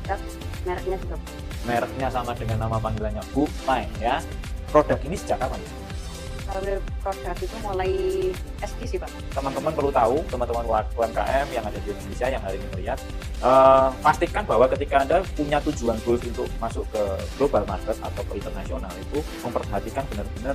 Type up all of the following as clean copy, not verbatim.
produk, mereknya juga Mereknya sama dengan nama panggilannya Bu Mai ya. Produk ini sejak kapan? kalau produk itu mulai SD sih Pak. Teman-teman perlu tahu, teman-teman UMKM yang ada di Indonesia yang hari ini melihat, pastikan bahwa ketika Anda punya tujuan goals untuk masuk ke global market atau ke internasional itu memperhatikan benar-benar.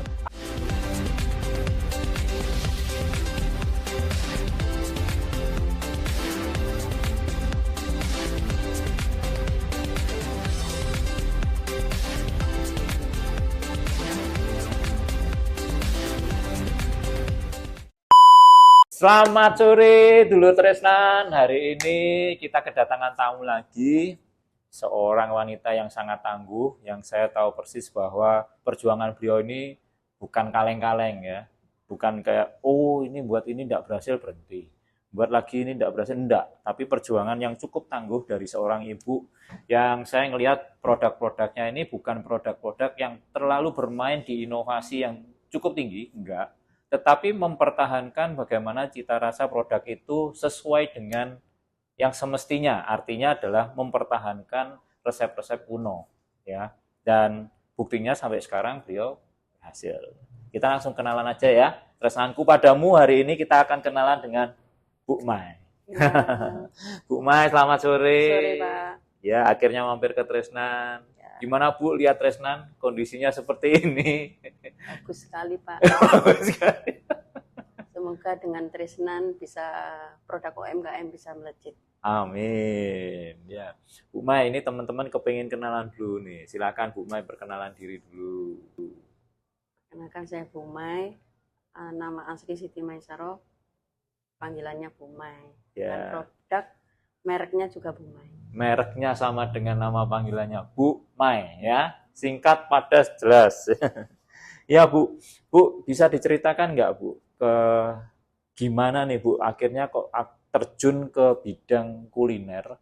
Selamat sore dulur Tresnan. Hari ini kita kedatangan tamu lagi, seorang wanita yang sangat tangguh, yang saya tahu persis bahwa perjuangan beliau ini bukan kaleng-kaleng ya. Bukan kayak, oh ini buat ini tidak berhasil berhenti, buat lagi ini tidak berhasil, enggak. Tapi perjuangan yang cukup tangguh dari seorang ibu yang saya ngelihat produk-produknya ini bukan produk-produk yang terlalu bermain di inovasi yang cukup tinggi, enggak. Tetapi mempertahankan bagaimana cita rasa produk itu sesuai dengan yang semestinya. Artinya adalah mempertahankan resep-resep kuno ya. Dan buktinya sampai sekarang beliau berhasil. Kita langsung kenalan aja ya. Tresnanku padamu hari ini kita akan kenalan dengan Bu Mai. Ya. Bu Mai, selamat sore. Sore Pak. Ya, akhirnya mampir ke Tresnan. Gimana Bu lihat Tresnan kondisinya seperti ini? Bagus sekali Pak. Bagus sekali. Semoga dengan Tresnan bisa produk UMKM bisa melejit. Amin. Ya, Bu Mai ini teman-teman kepengin kenalan dulu nih. Silakan Bu Mai perkenalan diri dulu. Kenalkan saya Bu Mai, nama asli Siti Maisaro, panggilannya Bu Mai. Dan Ya. produk mereknya juga Bu Mai. Mereknya sama dengan nama panggilannya Bu Mai ya. Singkat, padat, jelas. Ya Bu, Bu bisa diceritakan nggak Bu ke gimana nih Bu akhirnya kok terjun ke bidang kuliner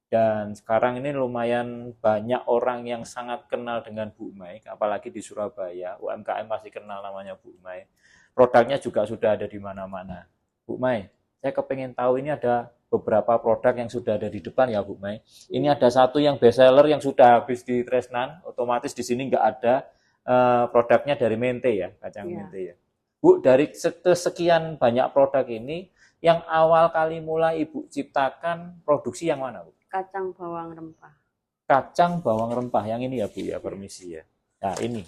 dan sekarang ini lumayan banyak orang yang sangat kenal dengan Bu Mai, apalagi di Surabaya UMKM pasti kenal namanya Bu Mai. Produknya juga sudah ada di mana-mana. Bu Mai, saya kepengen tahu ini ada beberapa produk yang sudah ada di depan ya Bu Mai. Ini ada satu yang best seller yang sudah habis di Tresnan, otomatis di sini nggak ada produknya dari mente ya, kacang mente ya. Bu, dari sekian banyak produk ini, yang awal kali mulai Ibu ciptakan produksi yang mana Bu? Kacang bawang rempah. Kacang bawang rempah, yang ini ya Bu ya, permisi ya. Nah ini,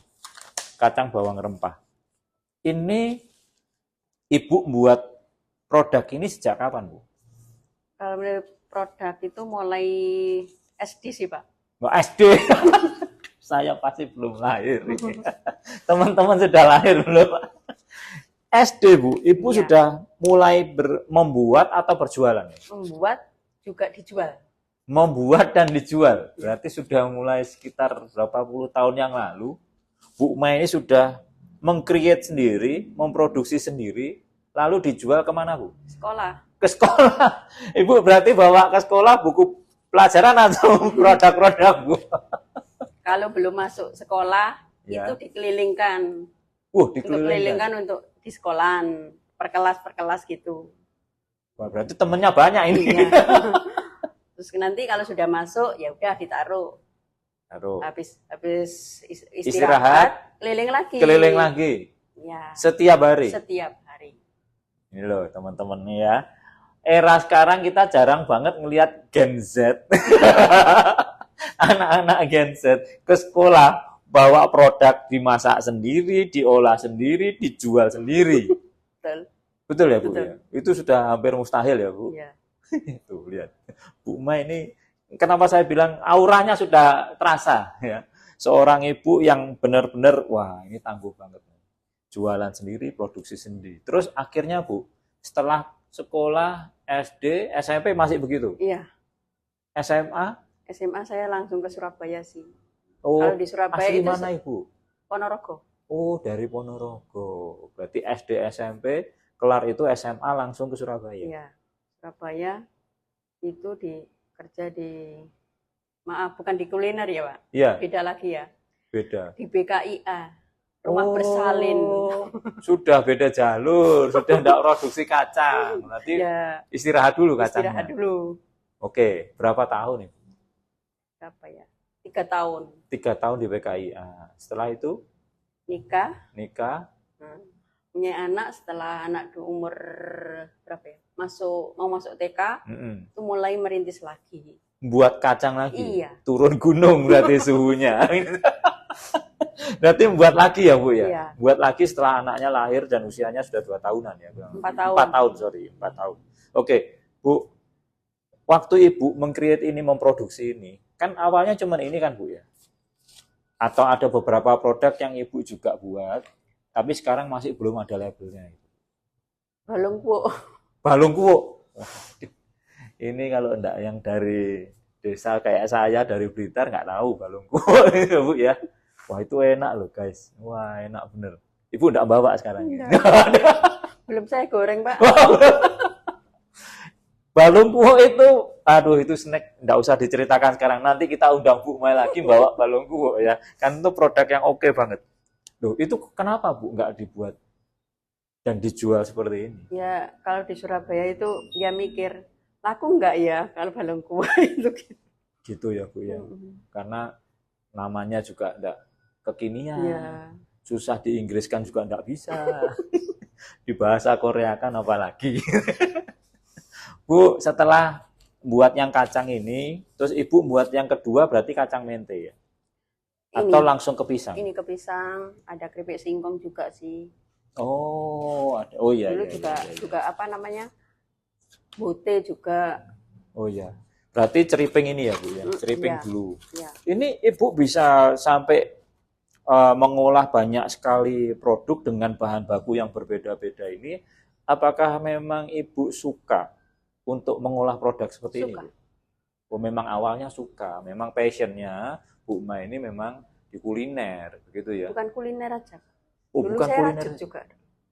kacang bawang rempah. Ini Ibu buat produk ini sejak kapan Bu? Kalau produk itu mulai SD sih Pak. Nggak SD. Saya pasti belum lahir. Teman-teman sudah lahir belum? SD Bu, Ibu Ya. sudah mulai membuat atau berjualan? Membuat juga dijual. Membuat dan dijual. Berarti sudah mulai sekitar berapa puluh tahun yang lalu, Bu Mai ini sudah meng-create sendiri, memproduksi sendiri, lalu dijual kemana Bu? Sekolah. Ke sekolah. Ibu berarti bawa ke sekolah buku pelajaran atau produk-produk Bu? Kalau belum masuk sekolah, Ya. itu dikelilingkan. Dikelilingkan. Untuk kelilingkan untuk di sekolahan, per kelas gitu. Wah, berarti temennya banyak ini. Iya. Terus nanti kalau sudah masuk, ya udah ditaruh. Taruh. Habis Istirahat, keliling lagi. keliling lagi. Ya, Setiap hari. setiap hari. Ini loh teman-teman nih ya. Era sekarang kita jarang banget ngelihat Gen Z. Anak-anak Gen Z ke sekolah bawa produk dimasak sendiri, diolah sendiri, dijual sendiri. Betul. Betul ya Bu? Betul. Ya? Itu sudah hampir mustahil ya Bu? Iya. Tuh lihat. Bu Mai ini kenapa saya bilang auranya sudah terasa ya. Seorang ibu yang benar-benar wah ini tangguh banget. Jualan sendiri, produksi sendiri. Terus akhirnya Bu, setelah sekolah SD, SMP masih begitu? Iya. SMA? SMA saya langsung ke Surabaya sih. Oh, Kalau di Surabaya asli itu mana Ibu? Ponorogo. Oh, dari Ponorogo. Berarti SD, SMP, kelar itu SMA langsung ke Surabaya. Iya. Surabaya itu kerja di bukan di kuliner ya, Pak. Iya. Beda lagi ya. Beda. Di BKIA. Rumah bersalin. Sudah beda jalur, sudah tidak produksi kacang. Nanti Ya, istirahat dulu kacangnya. istirahat dulu. Oke, berapa tahun nih? berapa ya? 3 tahun 3 tahun di PKI. Setelah itu nikah. nikah. Nah, punya anak setelah anak umur berapa ya? Mau masuk TK, itu mulai merintis lagi. Buat kacang lagi. Iya. Turun gunung berarti suhunya. Berarti buat lagi ya, Bu ya? Iya. Buat lagi setelah anaknya lahir dan usianya sudah 2 tahunan ya. 4 tahun. 4 tahun, sorry. 4 tahun. Oke, Bu. Waktu Ibu meng-create ini, memproduksi ini, kan awalnya cuma ini kan, Bu ya? Atau ada beberapa produk yang Ibu juga buat, tapi sekarang masih belum ada labelnya. Balung kuo. Balung kuo. Ini kalau enggak yang dari desa kayak saya, dari Blitar, nggak tahu balung kuo itu, Bu ya. Wah, itu enak loh, guys. Wah, enak bener. Ibu enggak bawa sekarang? Belum saya goreng, Pak. Balung kuo itu, aduh, itu snack, enggak usah diceritakan sekarang. Nanti kita undang Bu Mai lagi bawa balung kuo ya. Kan itu produk yang oke banget. Loh, itu kenapa Bu enggak dibuat dan dijual seperti ini? Ya, kalau di Surabaya itu ya mikir, laku enggak ya kalau balung kuo itu gitu. Gitu ya, Bu ya. Karena namanya juga enggak kekinian. Ya. Susah diinggriskan juga enggak bisa. Di bahasa Korea kan apalagi. Bu, setelah buat yang kacang ini, terus Ibu buat yang kedua berarti kacang mente ya? Atau langsung ke pisang? Ini ke pisang, ada keripik singkong juga sih. Oh, ada. Oh iya. Dulu iya, juga apa namanya? Bote juga. Oh iya. Berarti ceriping ini ya, Bu ya? Ceriping iya. dulu. Iya. Ini Ibu bisa sampai mengolah banyak sekali produk dengan bahan baku yang berbeda-beda ini. Apakah memang Ibu suka untuk mengolah produk seperti ini? Oh, memang awalnya suka, memang passionnya Bu Mai ini memang di kuliner, begitu ya? Bukan kuliner aja. Oh, dulu bukan saya kuliner rajut juga.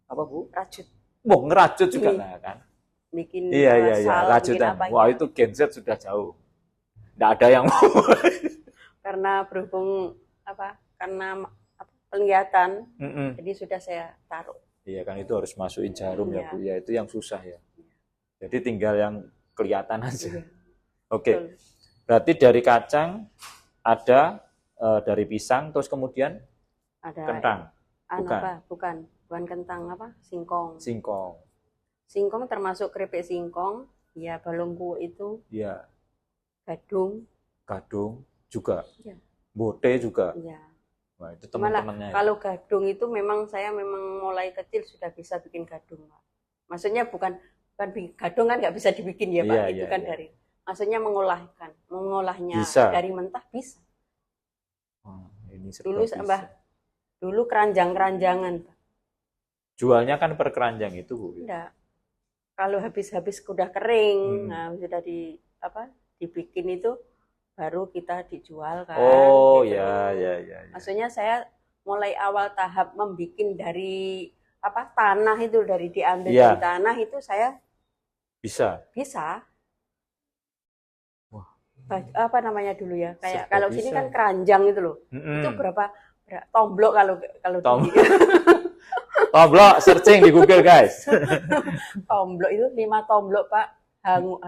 Apa, Bu? Rajut. Oh, ngerajut juga nah, kan? Bikin Iya, rajutan. Wah, itu Gen Z sudah jauh. Nggak ada yang mau. Karena berhubung karena penglihatan, jadi sudah saya taruh. Iya kan, itu harus masukin jarum ya, Bu. Ya, itu yang susah ya. Jadi tinggal yang kelihatan aja. Oke. Berarti dari kacang ada, dari pisang, terus kemudian ada kentang. Bukan kentang, singkong. Singkong termasuk keripik singkong, ya balung kuo itu. Iya. Gadung juga. Ya. Bote juga. Iya. Wah, itu teman-temannya. Kalau gadung itu saya memang mulai kecil sudah bisa bikin gadung, Pak. Maksudnya bukan gadung kan nggak bisa dibikin ya, Pak. Itu kan dari, maksudnya mengolahnya bisa. Dari mentah bisa. Ini Dulu keranjang-keranjangan, Pak. Jualnya kan per keranjang itu, Bu. Enggak. Kalau habis udah kering, sudah dibikin itu baru kita dijual kan. Oh, gitu. ya. Maksudnya saya mulai awal tahap membikin dari tanah itu, dari diambil dari tanah itu saya bisa. Wah. Apa namanya dulu ya? Kayak kalau sini kan keranjang itu loh. Itu berapa tomblok kalau tomblok, searching di Google, guys. Tomblok itu 5 tomblok, Pak,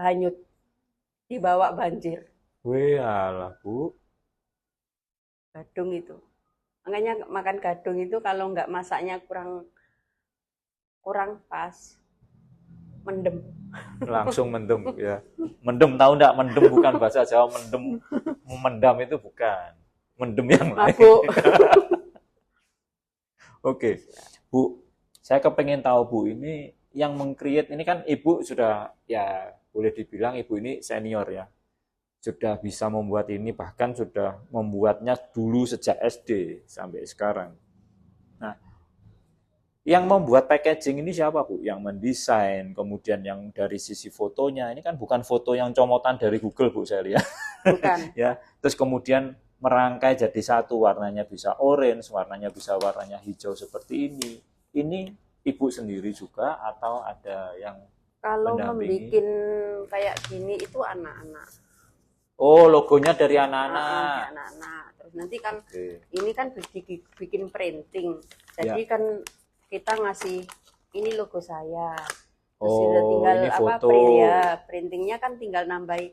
hanyut dibawa banjir. Wih, alah, Bu. Gadung itu. Makanya makan gadung itu kalau nggak masaknya kurang pas, mendem. Langsung mendem ya. Mendem, tahu enggak? Mendem bukan bahasa Jawa, mendem. Memendam itu bukan. Mendem yang lain. Oke. Bu, saya kepengen tahu, Bu, ini yang meng-create ini kan Ibu sudah, ya boleh dibilang Ibu ini senior ya. Sudah bisa membuat ini, bahkan sudah membuatnya dulu sejak SD sampai sekarang. Nah, yang membuat packaging ini siapa, Bu? Yang mendesain, kemudian yang dari sisi fotonya, ini kan bukan foto yang comotan dari Google, Bu, saya lihat. Bukan. Ya, terus kemudian merangkai jadi satu, warnanya bisa orange, warnanya bisa warnanya hijau seperti ini. Ini Ibu sendiri juga atau ada yang kalau membuat kayak gini itu anak-anak. Oh, logonya dari anak-anak. Terus nanti kan ini kan bikin printing. Jadi kan kita ngasih ini logo saya. Terus tinggal ini foto. Printingnya kan tinggal nambahin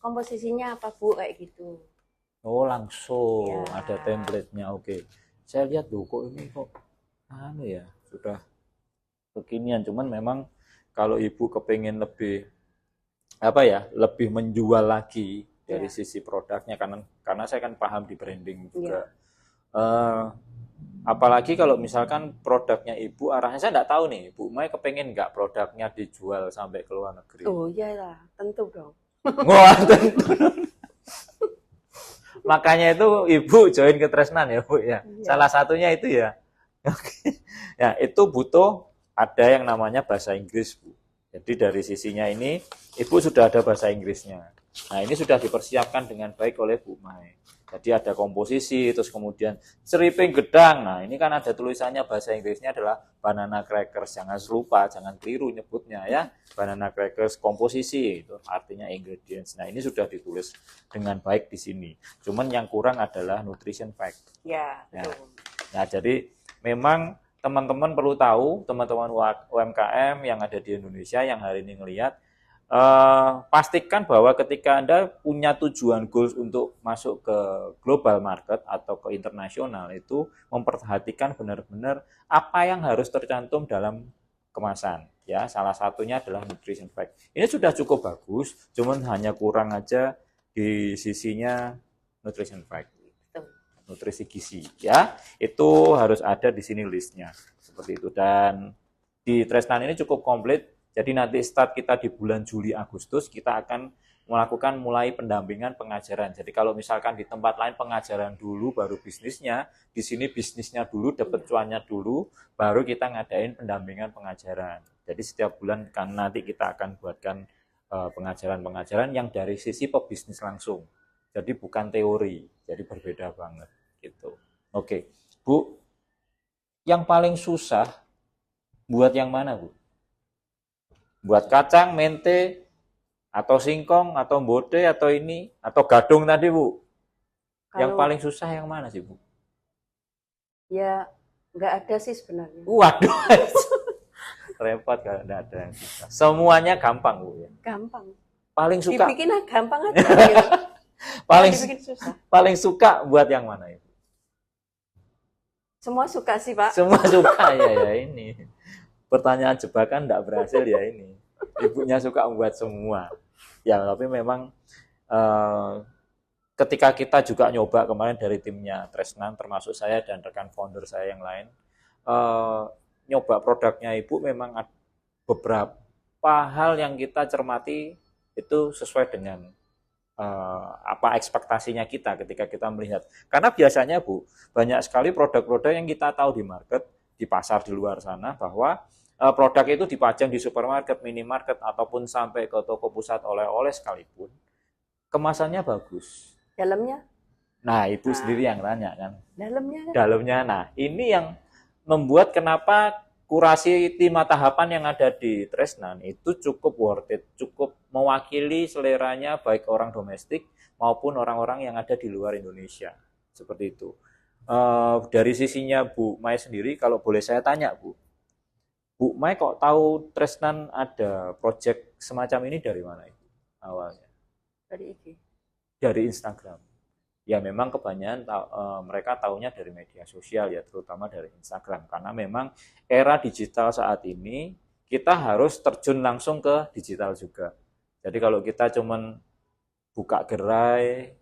komposisinya apa Bu kayak gitu. Oh, langsung Ya. ada template-nya. Oke. Saya lihat loh kok ini kok anu ya, sudah kekinian. Cuman memang kalau Ibu kepengen lebih apa ya, lebih menjual lagi dari Ya. sisi produknya karena saya kan paham di branding juga. Ya. Eh, apalagi kalau misalkan produknya Ibu arahnya saya nggak tahu nih, Bu Mai kepengen nggak produknya dijual sampai ke luar negeri? Oh iyalah, tentu dong. Wah, makanya itu Ibu join ke Tresnan ya Bu ya. Iya. Salah satunya itu ya. Oke. Ya, itu butuh ada yang namanya bahasa Inggris, Bu. Jadi dari sisinya ini Ibu sudah ada bahasa Inggrisnya. Nah, ini sudah dipersiapkan dengan baik oleh Bu Mai. Jadi ada komposisi, terus kemudian ceriping gedang. Nah, ini kan ada tulisannya bahasa Inggrisnya adalah banana crackers. Jangan lupa, jangan keliru nyebutnya ya. Banana crackers komposisi, itu artinya ingredients. Nah, ini sudah ditulis dengan baik di sini. Cuman yang kurang adalah nutrition fact. Ya, Ya. betul. Nah, jadi memang teman-teman perlu tahu, teman-teman UMKM yang ada di Indonesia yang hari ini ngelihat, pastikan bahwa ketika Anda punya tujuan goals untuk masuk ke global market atau ke internasional, itu memperhatikan benar-benar apa yang harus tercantum dalam kemasan. Ya, salah satunya adalah nutrition fact. Ini sudah cukup bagus, cuman hanya kurang aja di sisinya nutrition fact. Betul. Nutrisi gizi ya, itu harus ada di sini listnya seperti itu. Dan di Tresnan ini cukup komplit. Jadi nanti start kita di bulan Juli Agustus kita akan melakukan mulai pendampingan pengajaran. Jadi kalau misalkan di tempat lain pengajaran dulu baru bisnisnya, di sini bisnisnya dulu dapat cuannya dulu, baru kita ngadain pendampingan pengajaran. Jadi setiap bulan kan nanti kita akan buatkan pengajaran-pengajaran yang dari sisi pebisnis langsung. Jadi bukan teori, jadi berbeda banget gitu. Oke, Bu, yang paling susah buat yang mana, Bu? Buat kacang, mente, atau singkong, atau bode, atau ini, atau gadung tadi, Bu? Yang paling susah yang mana sih, Bu? Ya, nggak ada sih sebenarnya. Waduh, repot kalau nggak ada yang susah. Semuanya gampang, Bu. Gampang. Paling suka? Dibikin gampang aja. Gitu. paling suka buat yang mana itu? Semua suka sih Pak. Semua suka ya ini. Pertanyaan jebakan enggak berhasil ya ini. Ibunya suka buat semua. Ya tapi memang ketika kita juga nyoba kemarin dari timnya Tresnan termasuk saya dan rekan founder saya yang lain nyoba produknya Ibu memang beberapa hal yang kita cermati itu sesuai dengan apa ekspektasinya kita ketika kita melihat. Karena biasanya Bu, banyak sekali produk-produk yang kita tahu di market, di pasar di luar sana bahwa produk itu dipajang di supermarket, minimarket ataupun sampai ke toko pusat oleh-oleh sekalipun, kemasannya bagus. Dalamnya? Nah, Ibu sendiri yang tanya kan. Dalamnya kan? Dalamnya. Nah, ini yang membuat kenapa kurasi 5 tahapan yang ada di Tresnan itu cukup worth it, cukup mewakili seleranya baik orang domestik maupun orang-orang yang ada di luar Indonesia. Seperti itu. Dari sisinya Bu Mai sendiri, kalau boleh saya tanya Bu Mai kok tahu Tresnan ada project semacam ini dari mana itu awalnya? Dari IG. Dari Instagram. Ya memang kebanyakan mereka tahunya dari media sosial ya, terutama dari Instagram. Karena memang era digital saat ini, kita harus terjun langsung ke digital juga. Jadi kalau kita cuman buka gerai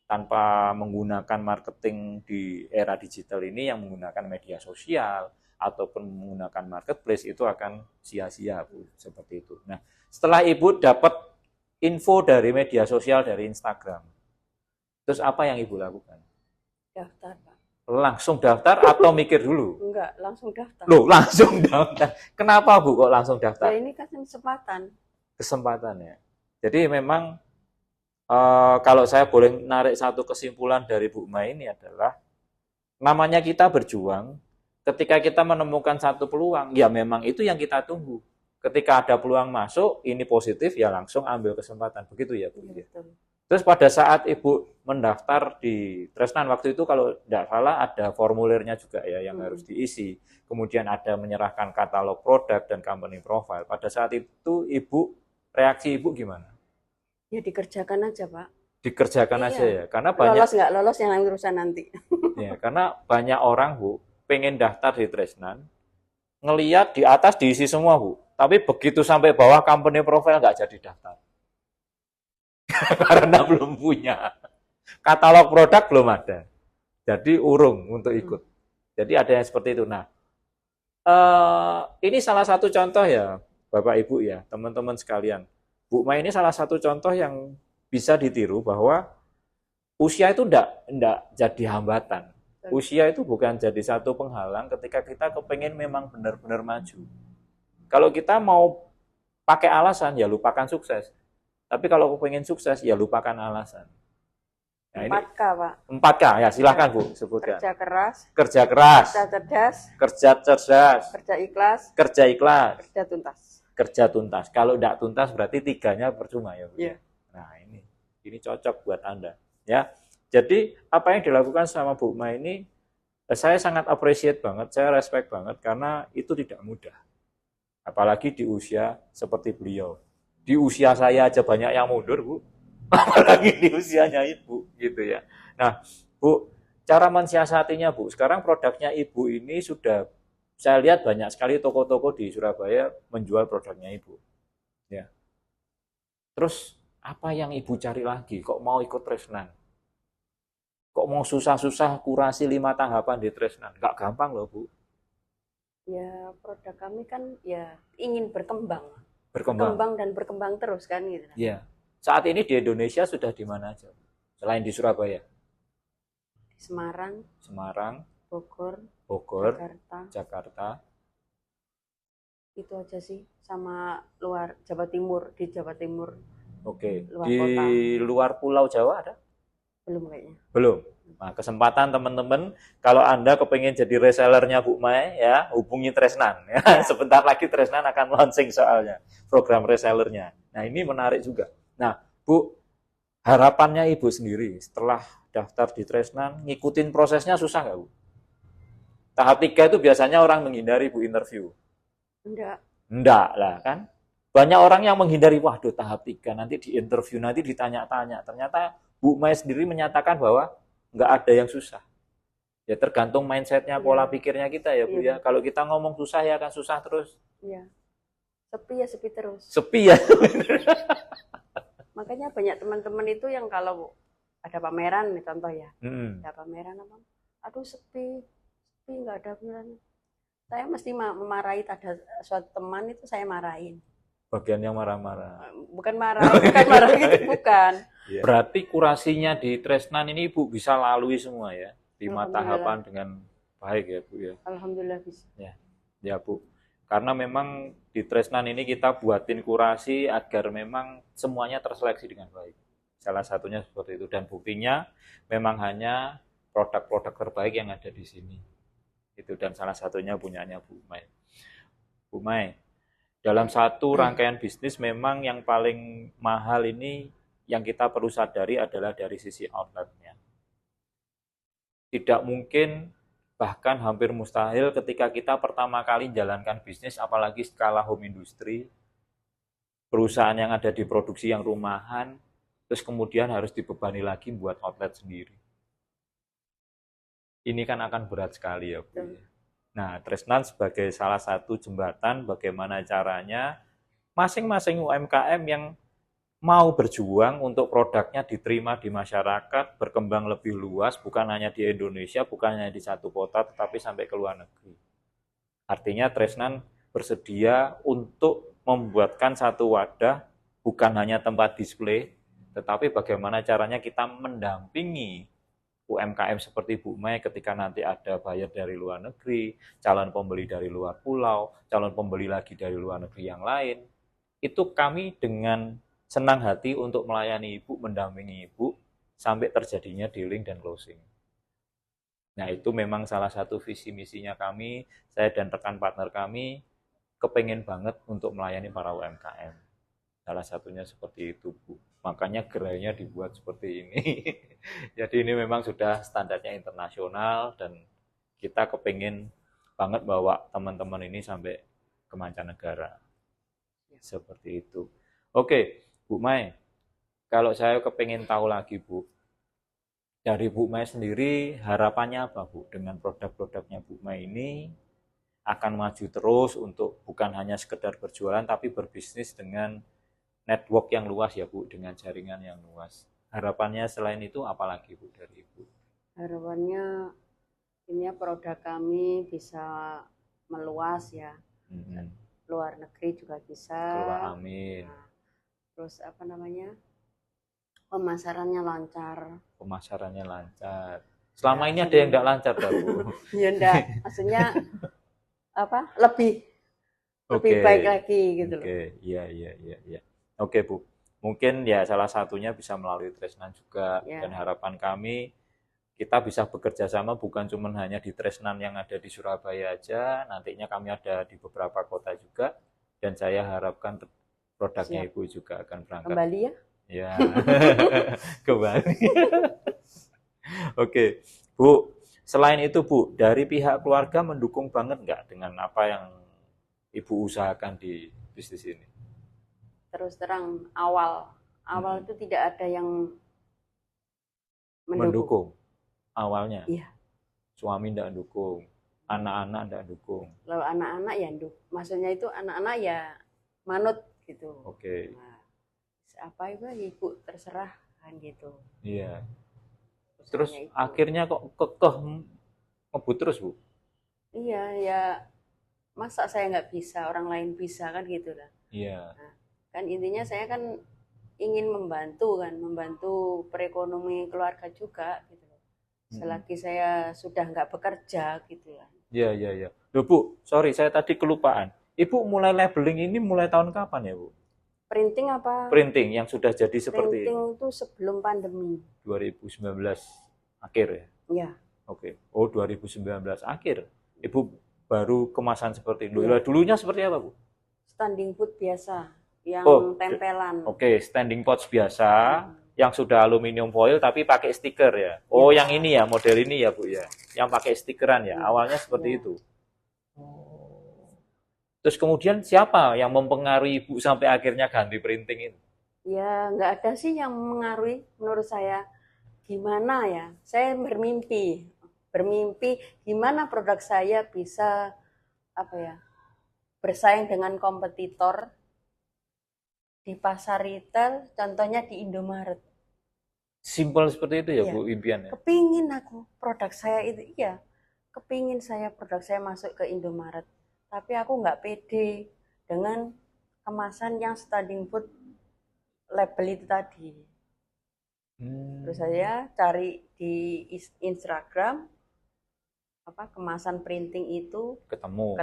tanpa menggunakan marketing di era digital ini yang menggunakan media sosial, ataupun menggunakan marketplace itu akan sia-sia Bu, seperti itu. Nah, setelah Ibu dapat info dari media sosial dari Instagram, terus apa yang Ibu lakukan? Daftar Pak. Langsung daftar atau mikir dulu? Enggak, langsung daftar. Loh, langsung daftar. Kenapa Bu kok langsung daftar? Ya ini kan kesempatan. Kesempatan ya. Jadi memang kalau saya boleh narik satu kesimpulan dari Bu Mai ini adalah namanya kita berjuang. Ketika kita menemukan satu peluang, ya memang itu yang kita tunggu. Ketika ada peluang masuk, ini positif, ya langsung ambil kesempatan. Begitu ya, Bu? Ya, betul. Terus pada saat Ibu mendaftar di Tresnan, waktu itu kalau tidak salah ada formulirnya juga ya yang harus diisi. Kemudian ada menyerahkan katalog produk dan company profile. Pada saat itu Ibu, reaksi Ibu gimana? Ya dikerjakan aja, Pak. Dikerjakan Iya. aja ya. Karena banyak Lolos nggak lolos yang urusan nanti. ya, karena banyak orang, Bu, pengen daftar di Tresnan, ngeliat di atas diisi semua, Bu. Tapi begitu sampai bawah company profile nggak jadi daftar. Karena belum punya. Katalog produk belum ada. Jadi urung untuk ikut. Jadi ada yang seperti itu. Nah, ini salah satu contoh ya, Bapak Ibu ya, teman-teman sekalian. Bu Mai ini salah satu contoh yang bisa ditiru bahwa usia itu enggak jadi hambatan. Usia itu bukan jadi satu penghalang ketika kita kepengen memang benar-benar maju. Kalau kita mau pakai alasan, ya lupakan sukses. Tapi kalau kepengen sukses, ya lupakan alasan. Nah, 4K, Pak. 4K, ya silahkan Bu, sebutkan. Kerja keras. Kerja keras. Kerja cerdas. Kerja cerdas. Kerja ikhlas. Kerja ikhlas. Kerja tuntas. Kerja tuntas. Kalau tidak tuntas berarti 3-nya percuma ya Bu. Yeah. Nah ini cocok buat Anda. Ya. Jadi apa yang dilakukan sama Bu Ma ini, saya sangat appreciate banget, saya respect banget karena itu tidak mudah. Apalagi di usia seperti beliau. Di usia saya aja banyak yang mundur, Bu. Apalagi di usianya Ibu, gitu ya. Nah, Bu, cara mensiasatinya, Bu. Sekarang produknya Ibu ini sudah, saya lihat banyak sekali toko-toko di Surabaya menjual produknya Ibu. Ya. Terus, apa yang Ibu cari lagi? Kok mau ikut Tresnan? Kok mau susah-susah kurasi 5 tahapan di Tresnan? Nggak gampang loh, Bu. Ya, produk kami kan ya ingin berkembang. Berkembang dan berkembang terus kan gitu. Iya. Saat ini di Indonesia sudah di mana aja? Selain di Surabaya? Di Semarang, Bogor, Jakarta. Itu aja sih, sama luar Jawa Timur, di Jawa Timur. Oke. Luar di kota. Luar Pulau Jawa ada? Belum kayaknya. Belum. Nah, kesempatan teman-teman, kalau Anda kepengen jadi resellernya Bu Mai, ya, hubungi Tresnan. Ya. Sebentar lagi Tresnan akan launching soalnya, program resellernya. Nah, ini menarik juga. Nah, Bu, harapannya Ibu sendiri setelah daftar di Tresnan, ngikutin prosesnya susah nggak, Bu? Tahap 3 itu biasanya orang menghindari, Bu, interview. Enggak lah, kan? Banyak orang yang menghindari, waduh tahap 3, nanti di interview, nanti ditanya-tanya. Ternyata Bu Mai sendiri menyatakan bahwa nggak ada yang susah. Ya tergantung mindsetnya, pola pikirnya kita ya Bu ya. Kalau kita ngomong susah ya akan susah terus. Iya. Sepi ya sepi terus. Sepi ya. Makanya banyak teman-teman itu yang kalau ada pameran nih contoh ya. Ada pameran apa? Aduh sepi nggak ada pameran. Saya mesti memarahi, ada suatu teman itu saya marahin. Bagian yang marah-marah. Bukan marah gitu, bukan. Ya. Berarti kurasinya di Tresnan ini Ibu bisa lalui semua ya, 5 tahapan dengan baik ya Bu ya. Alhamdulillah bisa. Ya Bu. Karena memang di Tresnan ini kita buatin kurasi agar memang semuanya terseleksi dengan baik. Salah satunya seperti itu, dan buktinya memang hanya produk-produk terbaik yang ada di sini. Itu, dan salah satunya punyanya Bu Mai. Bu Mai, dalam satu rangkaian bisnis memang yang paling mahal ini yang kita perlu sadari adalah dari sisi outletnya. Tidak mungkin, bahkan hampir mustahil ketika kita pertama kali jalankan bisnis, apalagi skala home industry, perusahaan yang ada di produksi yang rumahan, terus kemudian harus dibebani lagi buat outlet sendiri. Ini kan akan berat sekali ya Bu. Nah, Tresnan sebagai salah satu jembatan bagaimana caranya masing-masing UMKM yang mau berjuang untuk produknya diterima di masyarakat, berkembang lebih luas, bukan hanya di Indonesia, bukan hanya di satu kota, tetapi sampai ke luar negeri. Artinya Tresnan bersedia untuk membuatkan satu wadah, bukan hanya tempat display, tetapi bagaimana caranya kita mendampingi UMKM seperti Bu Mai ketika nanti ada buyer dari luar negeri, calon pembeli dari luar pulau, calon pembeli lagi dari luar negeri yang lain. Itu kami dengan senang hati untuk melayani Ibu, mendampingi Ibu, sampai terjadinya dealing dan closing. Nah itu memang salah satu visi misinya kami, saya dan rekan partner kami, kepengen banget untuk melayani para UMKM. Salah satunya seperti itu Bu. Makanya gerainya dibuat seperti ini. Jadi ini memang sudah standarnya internasional dan kita kepengen banget bawa teman-teman ini sampai ke mancanegara. Seperti itu. Oke, Bu Mai. Kalau saya kepengen tahu lagi Bu, dari Bu Mai sendiri harapannya apa Bu dengan produk-produknya Bu Mai ini akan maju terus untuk bukan hanya sekedar berjualan tapi berbisnis dengan network yang luas ya Bu, dengan jaringan yang luas. Harapannya selain itu apalagi Bu dari Ibu? Harapannya ini produk kami bisa meluas ya. Luar negeri juga bisa. Keluar, amin. Nah, terus apa namanya? Pemasarannya lancar. Pemasarannya lancar. Selama ini ada yang enggak lancar dah Bu? Ya enggak, maksudnya apa? Lebih baik lagi gitu loh. Oke, iya. Oke Bu, mungkin ya salah satunya bisa melalui Tresnan juga, dan harapan kami kita bisa bekerja sama bukan cuma hanya di Tresnan yang ada di Surabaya aja, nantinya kami ada di beberapa kota juga, dan saya harapkan produknya Ibu juga akan berangkat. Kembali ya? Ya, kembali. Oke, Bu, selain itu Bu, dari pihak keluarga mendukung banget nggak dengan apa yang Ibu usahakan di bisnis ini? Terus terang, awal itu tidak ada yang mendukung. Awalnya? Iya. Suami enggak dukung, anak-anak enggak dukung. Lalu anak-anak ya maksudnya itu anak-anak ya manut gitu. Oke. Nah, apa ibu terserah kan gitu. Iya. Terus akhirnya kok kekeh ngebut terus Bu? Iya ya, masa saya nggak bisa, orang lain bisa kan gitu lah. Iya. Nah, kan intinya saya kan ingin membantu perekonomian keluarga juga gitu. Selagi saya sudah nggak bekerja gitu ya. Iya. Loh Bu, sorry saya tadi kelupaan. Ibu mulai labeling ini mulai tahun kapan ya Bu? Printing apa? Printing yang sudah jadi seperti ini. Printing itu sebelum pandemi. 2019 akhir ya? Iya. Oke. Oh 2019 akhir. Ibu baru kemasan seperti itu. Ya. Dulunya seperti apa Bu? Standing food biasa, yang tempelan. Oke, standing pots biasa. Yang sudah aluminium foil tapi pakai stiker ya. Oh, yang ini ya, model ini ya Bu ya. Yang pakai stikeran ya. Awalnya seperti itu. Terus kemudian siapa yang mempengaruhi Ibu sampai akhirnya ganti printing itu? Ya, nggak ada sih yang mengaruhi menurut saya. Gimana ya? Saya bermimpi gimana produk saya bisa bersaing dengan kompetitor di pasar retail, contohnya di Indomaret. Simpel seperti itu ya, Bu, impiannya? Kepingin aku produk saya itu, kepingin saya produk saya masuk ke Indomaret. Tapi aku nggak pede dengan kemasan yang standing food label itu tadi. Terus saya cari di Instagram kemasan printing itu, ketemu.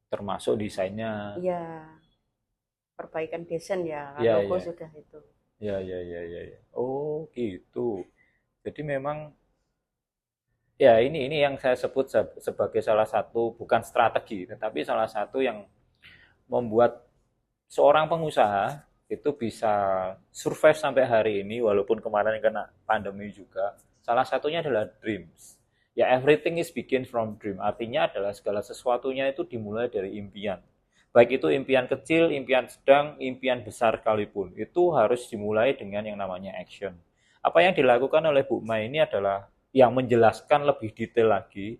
Termasuk desainnya. Iya. Perbaikan desain ya, logo sudah itu. Ya. Oh, gitu. Jadi memang ya ini yang saya sebut sebagai salah satu bukan strategi, tetapi salah satu yang membuat seorang pengusaha itu bisa survive sampai hari ini walaupun kemarin kena pandemi juga. Salah satunya adalah dreams. Ya, everything is begin from dream. Artinya adalah segala sesuatunya itu dimulai dari impian. Baik itu impian kecil, impian sedang, impian besar sekalipun. Itu harus dimulai dengan yang namanya action. Apa yang dilakukan oleh Bu Mai ini adalah yang menjelaskan lebih detail lagi.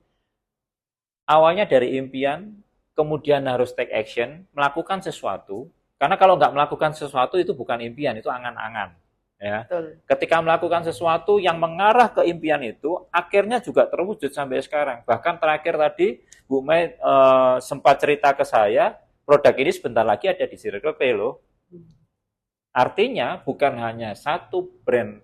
Awalnya dari impian, kemudian harus take action, melakukan sesuatu. Karena kalau nggak melakukan sesuatu itu bukan impian, itu angan-angan. Ya. Ketika melakukan sesuatu yang mengarah ke impian itu, akhirnya juga terwujud sampai sekarang. Bahkan terakhir tadi, Bu Mai sempat cerita ke saya, produk ini sebentar lagi ada di Circle K loh. Artinya bukan hanya satu brand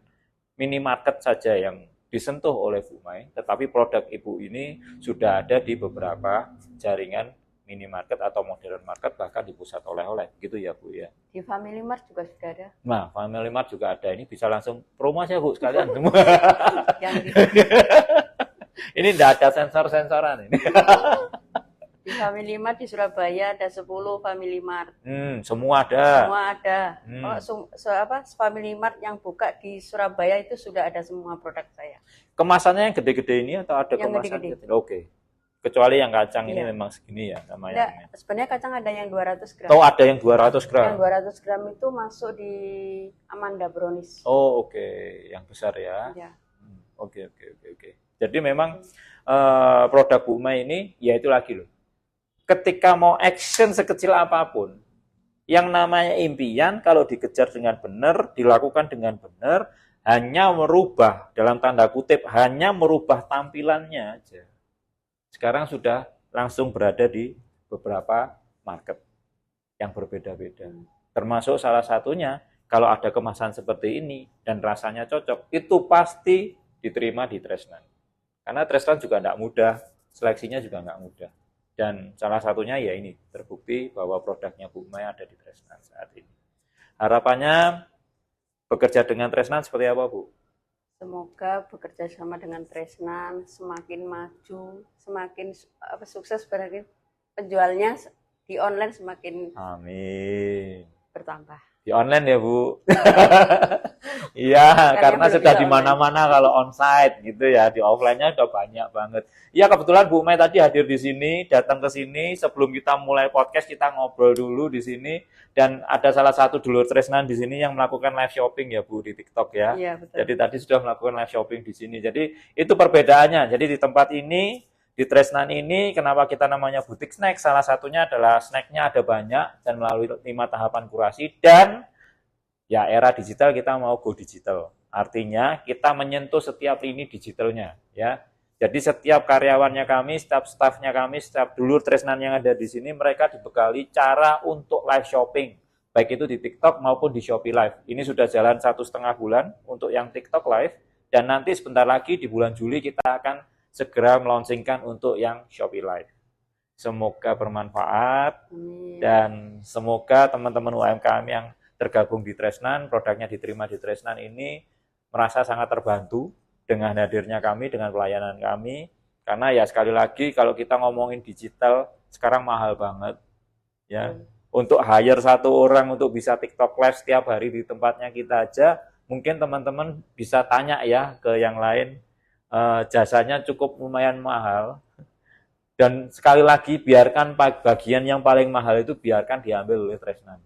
minimarket saja yang disentuh oleh Bu Mai, tetapi produk Ibu ini sudah ada di beberapa jaringan minimarket atau modern market, bahkan di pusat oleh-oleh, gitu ya Bu ya. Di Family Mart juga sudah ada. Nah, Family Mart juga ada. Ini bisa langsung promo aja Bu sekalian semua. Ini tidak ada sensor-sensoran ini. Di Family Mart di Surabaya ada 10 Family Mart. Semua ada. Semua ada. Family Mart yang buka di Surabaya itu sudah ada semua produk saya. Kemasannya yang gede-gede ini atau ada yang kemasan gede-gede? Oke. Kecuali yang kacang ini Iya. memang segini ya Enggak, namanya. sebenarnya kacang ada yang 200 gram. Oh, ada yang 200 Yang gram. 200 gram itu masuk di Amanda Brownies. Oh, oke. Yang besar ya. Ya. Oke. Jadi memang produk Bu Mai ini ya itu lagi loh. Ketika mau action sekecil apapun, yang namanya impian kalau dikejar dengan benar, dilakukan dengan benar, hanya merubah, dalam tanda kutip, hanya merubah tampilannya aja. Sekarang sudah langsung berada di beberapa market yang berbeda-beda. Termasuk salah satunya, kalau ada kemasan seperti ini dan rasanya cocok, itu pasti diterima di Tresnan. Karena Tresnan juga tidak mudah, seleksinya juga nggak mudah. Dan salah satunya ya ini, terbukti bahwa produknya Bu Mai ada di Tresnan saat ini. Harapannya bekerja dengan Tresnan seperti apa, Bu? Semoga bekerja sama dengan Tresnan semakin maju, semakin sukses, berarti penjualnya di online semakin Amin. bertambah. Di online ya, Bu. Iya, karena sudah di mana-mana kalau onsite gitu ya. Di offline-nya udah banyak banget. Iya, kebetulan Bu Mai tadi hadir di sini, datang ke sini. Sebelum kita mulai podcast, kita ngobrol dulu di sini. Dan ada salah satu dulur Tresnan di sini yang melakukan live shopping ya, Bu, di TikTok ya. Iya, betul. Jadi tadi sudah melakukan live shopping di sini. Jadi itu perbedaannya. Jadi di tempat ini, di Tresnan ini, kenapa kita namanya butik snack? Salah satunya adalah snacknya ada banyak dan melalui 5 tahapan kurasi. Dan ya era digital kita mau go digital. Artinya kita menyentuh setiap lini digitalnya. Ya. Jadi setiap karyawannya kami, setiap stafnya kami, setiap dulur Tresnan yang ada di sini, mereka dibekali cara untuk live shopping. Baik itu di TikTok maupun di Shopee Live. Ini sudah jalan 1,5 bulan untuk yang TikTok Live. Dan nanti sebentar lagi di bulan Juli kita akan segera melaunchingkan untuk yang Shopee Live. Semoga bermanfaat. Dan semoga teman-teman UMKM yang tergabung di Tresnan, produknya diterima di Tresnan ini merasa sangat terbantu dengan hadirnya kami, dengan pelayanan kami. Karena ya sekali lagi kalau kita ngomongin digital sekarang mahal banget. Ya. Untuk hire satu orang untuk bisa TikTok Live setiap hari di tempatnya kita aja, mungkin teman-teman bisa tanya ya ke yang lain, jasanya cukup lumayan mahal. Dan sekali lagi biarkan bagian yang paling mahal itu biarkan diambil oleh Tresnan.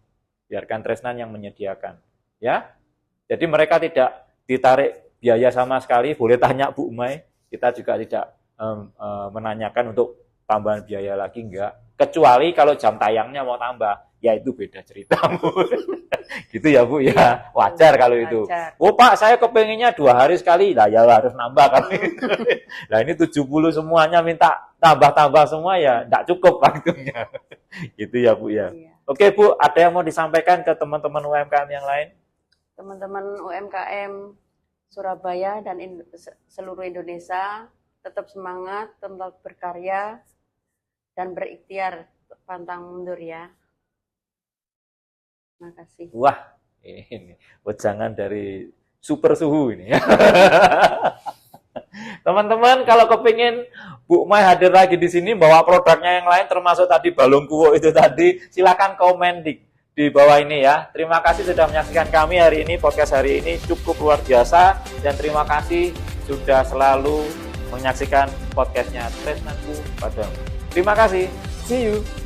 Biarkan Tresnan yang menyediakan. Ya. Jadi mereka tidak ditarik biaya sama sekali, boleh tanya Bu Mai, kita juga tidak menanyakan untuk tambahan biaya lagi, enggak. Kecuali kalau jam tayangnya mau tambah, ya itu beda cerita, Bu. Gitu ya, Bu, ya. Wajar kalau itu. Wajar. Oh Pak, saya kepengennya 2 hari sekali, lah ya harus nambah kan. Nah ini 70 semuanya minta tambah-tambah semua ya, enggak cukup waktunya. Gitu ya, Bu, ya. Iya. Oke, Bu, ada yang mau disampaikan ke teman-teman UMKM yang lain? Teman-teman UMKM Surabaya dan seluruh Indonesia tetap semangat, tetap berkarya dan berikhtiar, pantang mundur ya. Terima kasih. Wah, ini wejangan dari super suhu ini. Teman-teman, kalau kepingin Bu Mai hadir lagi di sini bawa produknya yang lain termasuk tadi balung kuwo itu tadi, silakan komen di bawah ini ya. Terima kasih sudah menyaksikan kami hari ini, podcast hari ini cukup luar biasa. Dan terima kasih sudah selalu menyaksikan podcastnya Tresnanku Padamu. Terima kasih, see you.